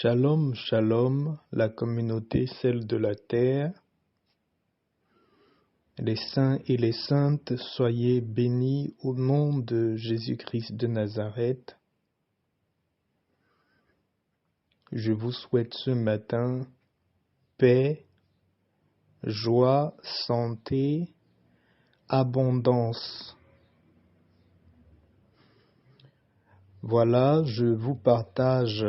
Shalom, shalom, la communauté, celle de la terre. Les saints et les saintes, soyez bénis au nom de Jésus-Christ de Nazareth. Je vous souhaite ce matin paix, joie, santé, abondance. Voilà, je vous partage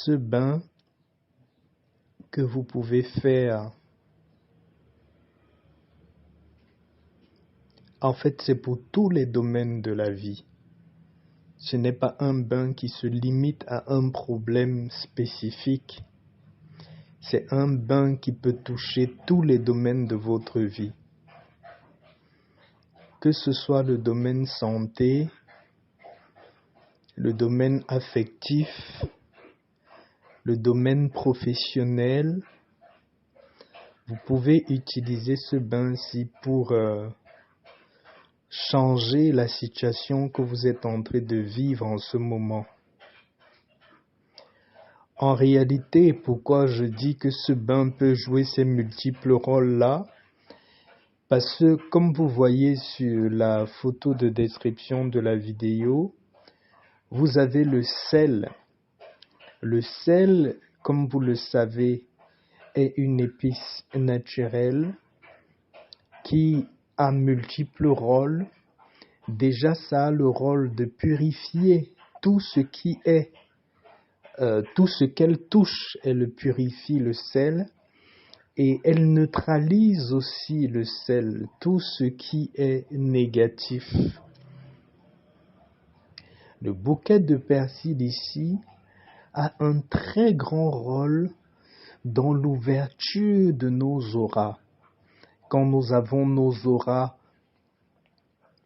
ce bain que vous pouvez faire. En fait, c'est pour tous les domaines de la vie. Ce n'est pas un bain qui se limite à un problème spécifique. C'est un bain qui peut toucher tous les domaines de votre vie. Que ce soit le domaine santé, le domaine affectif, le domaine professionnel, vous pouvez utiliser ce bain-ci pour changer la situation que vous êtes en train de vivre en ce moment. En réalité, pourquoi je dis que ce bain peut jouer ces multiples rôles-là? Parce que, comme vous voyez sur la photo de description de la vidéo, vous avez le sel. Le sel, comme vous le savez, est une épice naturelle qui a multiples rôles. Déjà, ça a le rôle de purifier tout ce qui est, tout ce qu'elle touche, elle purifie le sel. Et elle neutralise aussi le sel, tout ce qui est négatif. Le bouquet de persil ici a un très grand rôle dans l'ouverture de nos auras. Quand nous avons nos auras,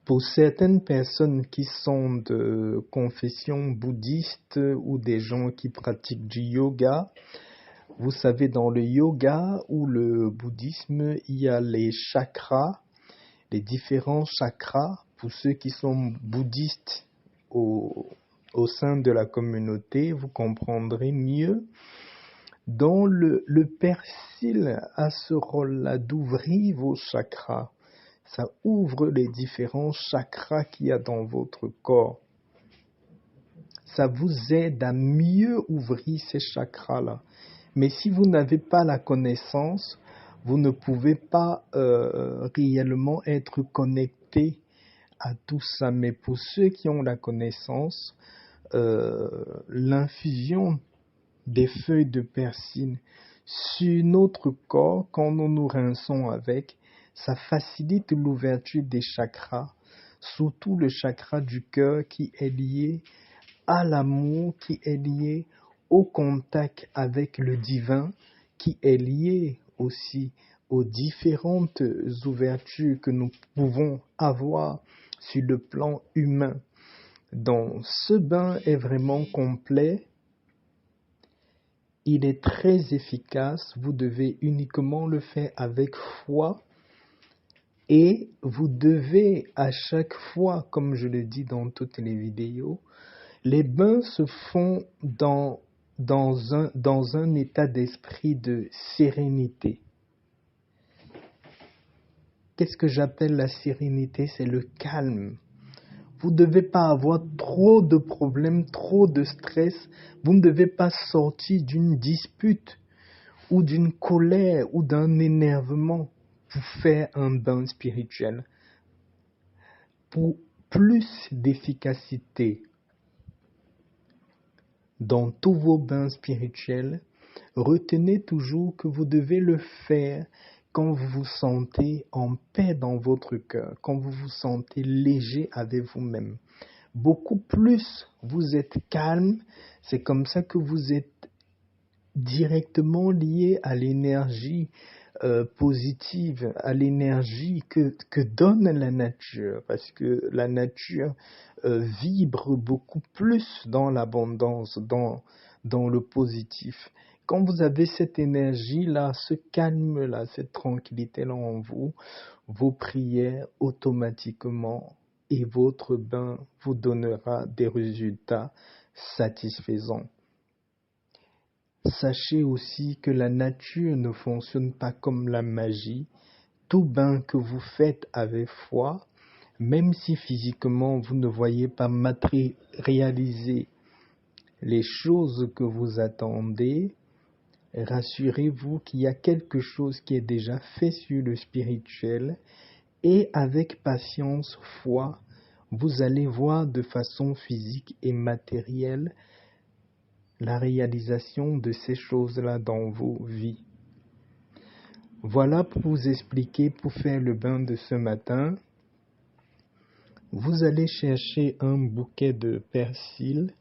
pour certaines personnes qui sont de confession bouddhiste ou des gens qui pratiquent du yoga, vous savez, dans le yoga ou le bouddhisme, il y a les chakras, les différents chakras. Pour ceux qui sont bouddhistes au sein de la communauté, vous comprendrez mieux. Donc, le persil a ce rôle-là d'ouvrir vos chakras. Ça ouvre les différents chakras qu'il y a dans votre corps. Ça vous aide à mieux ouvrir ces chakras-là. Mais si vous n'avez pas la connaissance, vous ne pouvez pas réellement être connecté à tout ça. Mais pour ceux qui ont la connaissance, l'infusion des feuilles de persil sur notre corps, quand nous nous rinçons avec, ça facilite l'ouverture des chakras, surtout le chakra du cœur qui est lié à l'amour, qui est lié au contact avec le divin, qui est lié aussi aux différentes ouvertures que nous pouvons avoir sur le plan humain. Donc, ce bain est vraiment complet. Il est très efficace. Vous devez uniquement le faire avec foi. Et vous devez à chaque fois, comme je le dis dans toutes les vidéos, les bains se font dans un état d'esprit de sérénité. Qu'est-ce que j'appelle la sérénité? C'est le calme. Vous ne devez pas avoir trop de problèmes, trop de stress. Vous ne devez pas sortir d'une dispute ou d'une colère ou d'un énervement pour faire un bain spirituel. Pour plus d'efficacité dans tous vos bains spirituels, retenez toujours que vous devez le faire quand vous vous sentez en paix dans votre cœur, quand vous vous sentez léger avec vous-même. Beaucoup plus vous êtes calme, c'est comme ça que vous êtes directement lié à l'énergie positive, à l'énergie que donne la nature, parce que la nature vibre beaucoup plus dans l'abondance, dans le positif. Quand vous avez cette énergie-là, ce calme-là, cette tranquillité-là en vous, vos prières automatiquement et votre bain vous donnera des résultats satisfaisants. Sachez aussi que la nature ne fonctionne pas comme la magie. Tout bain que vous faites avec foi, même si physiquement vous ne voyez pas matérialiser les choses que vous attendez, rassurez-vous qu'il y a quelque chose qui est déjà fait sur le spirituel et avec patience, foi, vous allez voir de façon physique et matérielle la réalisation de ces choses-là dans vos vies. Voilà pour vous expliquer, pour faire le bain de ce matin. Vous allez chercher un bouquet de persil.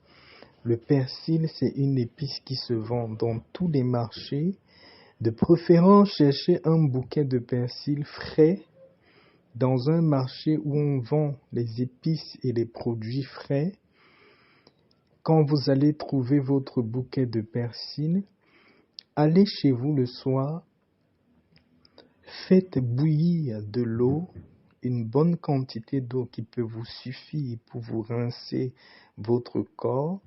Le persil, c'est une épice qui se vend dans tous les marchés. De préférence, cherchez un bouquet de persil frais dans un marché où on vend les épices et les produits frais. Quand vous allez trouver votre bouquet de persil, allez chez vous le soir, faites bouillir de l'eau, une bonne quantité d'eau qui peut vous suffire pour vous rincer votre corps.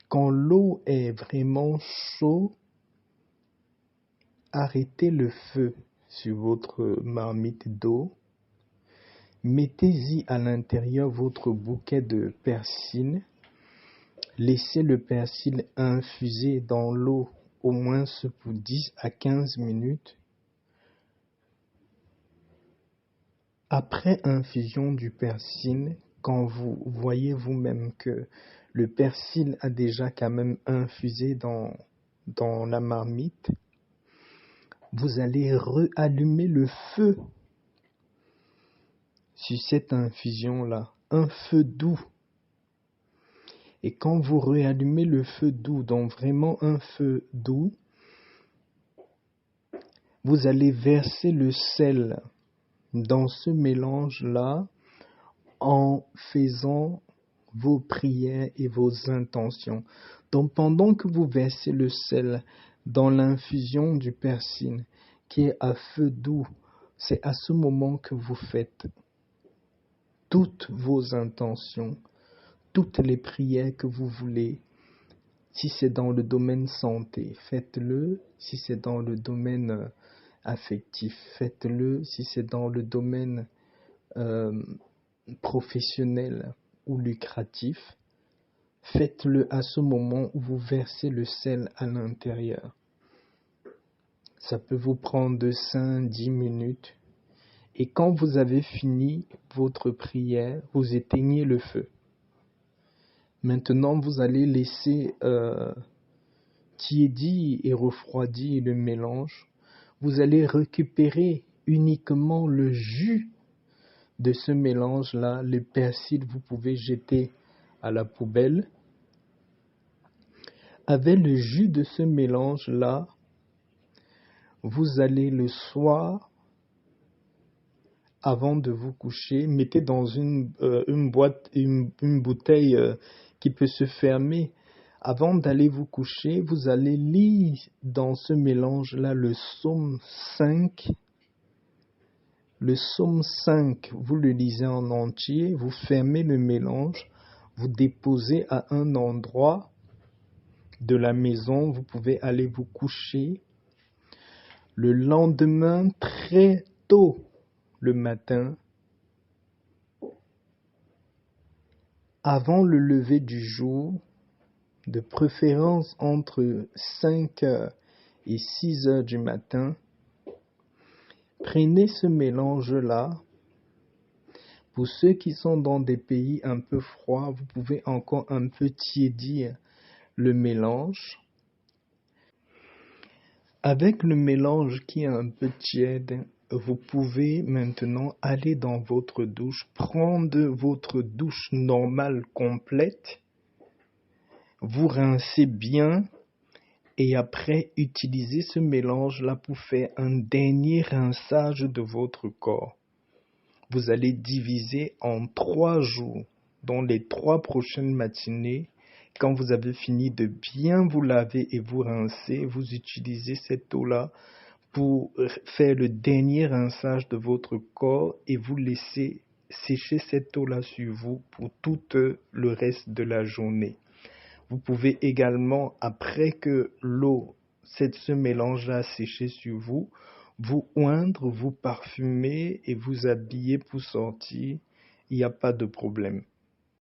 Quand l'eau est vraiment chaude, arrêtez le feu sur votre marmite d'eau. Mettez-y à l'intérieur votre bouquet de persil. Laissez le persil infuser dans l'eau au moins pour 10 à 15 minutes. Après infusion du persil, quand vous voyez vous-même que le persil a déjà quand même infusé dans la marmite, vous allez rallumer le feu sur cette infusion-là, un feu doux. Et quand vous réallumez le feu doux, donc vraiment un feu doux, vous allez verser le sel dans ce mélange-là en faisant vos prières et vos intentions. Donc pendant que vous versez le sel dans l'infusion du persil qui est à feu doux, c'est à ce moment que vous faites toutes vos intentions, toutes les prières que vous voulez. Si c'est dans le domaine santé, faites-le. Si c'est dans le domaine affectif, faites-le. Si c'est dans le domaine professionnel ou lucratif, faites-le à ce moment où vous versez le sel à l'intérieur. Ça peut vous prendre de 5-10 minutes. Et quand vous avez fini votre prière, vous éteignez le feu. Maintenant, vous allez laisser tiédir et refroidir le mélange. Vous allez récupérer uniquement le jus de ce mélange-là. Le persil, vous pouvez jeter à la poubelle. Avec le jus de ce mélange-là, vous allez le soir, avant de vous coucher, mettez dans une bouteille qui peut se fermer. Avant d'aller vous coucher, vous allez lire dans ce mélange-là le psaume 5. Le psaume 5, vous le lisez en entier, vous fermez le mélange, vous déposez à un endroit de la maison, vous pouvez aller vous coucher. Le lendemain, très tôt le matin, avant le lever du jour, de préférence entre 5 heures et 6 heures du matin, prenez ce mélange-là. Pour ceux qui sont dans des pays un peu froids, vous pouvez encore un peu tiédir le mélange. Avec le mélange qui est un peu tiède, vous pouvez maintenant aller dans votre douche, prendre votre douche normale complète, vous rincez bien et après utiliser ce mélange-là pour faire un dernier rinçage de votre corps. Vous allez diviser en 3 jours, dans les 3 prochaines matinées. Quand vous avez fini de bien vous laver et vous rincer, vous utilisez cette eau-là pour faire le dernier rinçage de votre corps et vous laissez sécher cette eau-là sur vous pour tout le reste de la journée. Vous pouvez également, après que ce mélange-là a séché sur vous, vous oindre, vous parfumer et vous habiller pour sortir. Il n'y a pas de problème.